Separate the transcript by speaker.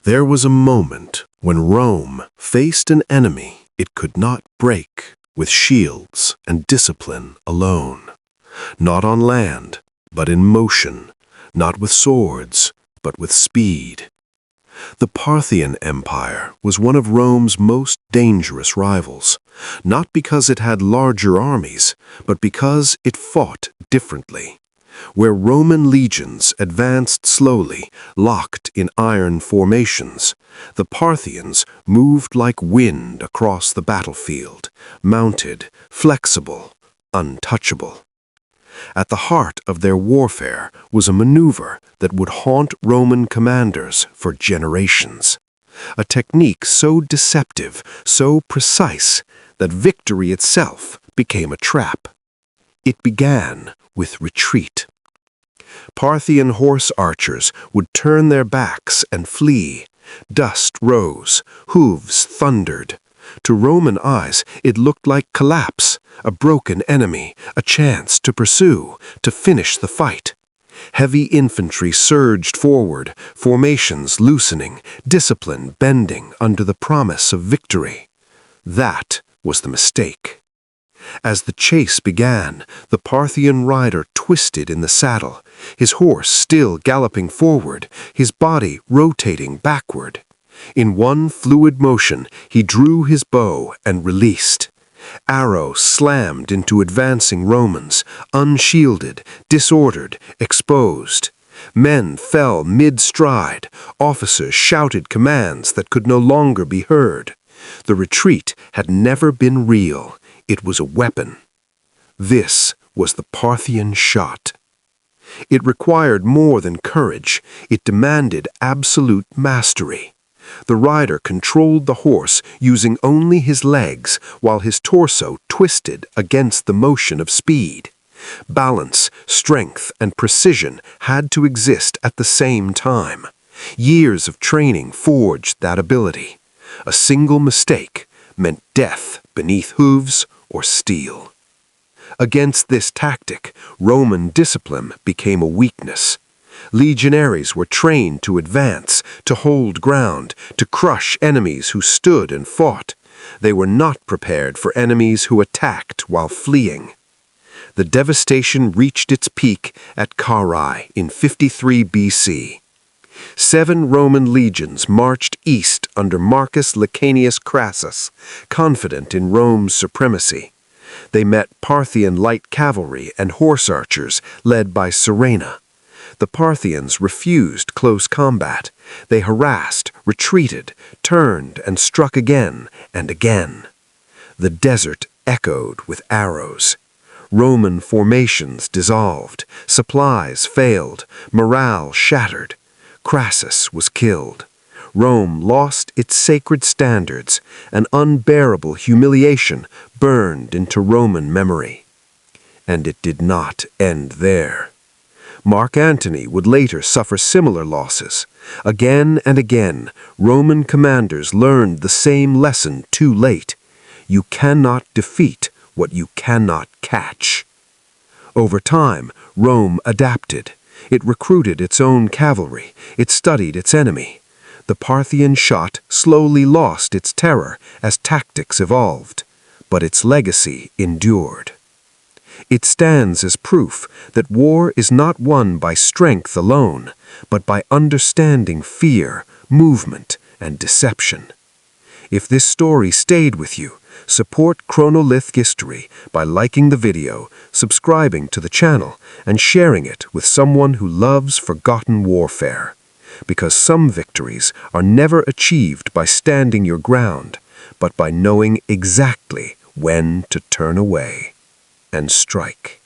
Speaker 1: There was a moment when Rome faced an enemy it could not break with shields and discipline alone. Not on land, but in motion, not with swords, but with speed. The Parthian Empire was one of Rome's most dangerous rivals, not because it had larger armies, but because it fought differently. Where Roman legions advanced slowly, locked in iron formations, the Parthians moved like wind across the battlefield, mounted, flexible, untouchable. At the heart of their warfare was a maneuver that would haunt Roman commanders for generations. A technique so deceptive, so precise, that victory itself became a trap. It began with retreat. Parthian horse archers would turn their backs and flee. Dust rose, hooves thundered. To Roman eyes, it looked like collapse, a broken enemy, a chance to pursue, to finish the fight. Heavy infantry surged forward, formations loosening, discipline bending under the promise of victory. That was the mistake. As the chase began, the Parthian rider twisted in the saddle, his horse still galloping forward, his body rotating backward. In one fluid motion, he drew his bow and released. Arrow slammed into advancing Romans, unshielded, disordered, exposed. Men fell mid-stride. Officers shouted commands that could no longer be heard. The retreat had never been real. It was a weapon. This was the Parthian Shot. It required more than courage. It demanded absolute mastery. The rider controlled the horse using only his legs while his torso twisted against the motion of speed. Balance, strength, and precision had to exist at the same time. Years of training forged that ability. A single mistake meant death beneath hooves or steel. Against this tactic, Roman discipline became a weakness. Legionaries were trained to advance, to hold ground, to crush enemies who stood and fought. They were not prepared for enemies who attacked while fleeing. The devastation reached its peak at Carrhae in 53 BC. 7 Roman legions marched east under Marcus Licanius Crassus, confident in Rome's supremacy. They met Parthian light cavalry and horse archers led by Serena. The Parthians refused close combat. They harassed, retreated, turned, and struck again and again. The desert echoed with arrows. Roman formations dissolved, supplies failed, morale shattered. Crassus was killed. Rome lost its sacred standards. An unbearable humiliation burned into Roman memory. And it did not end there. Mark Antony would later suffer similar losses. Again and again, Roman commanders learned the same lesson too late. You cannot defeat what you cannot catch. Over time, Rome adapted. It recruited its own cavalry. It studied its enemy. The Parthian Shot slowly lost its terror as tactics evolved, but its legacy endured. It stands as proof that war is not won by strength alone, but by understanding fear, movement, and deception. If this story stayed with you, support Chronolith history by liking the video, subscribing to the channel, and sharing it with someone who loves forgotten warfare. Because some victories are never achieved by standing your ground, but by knowing exactly when to turn away and strike.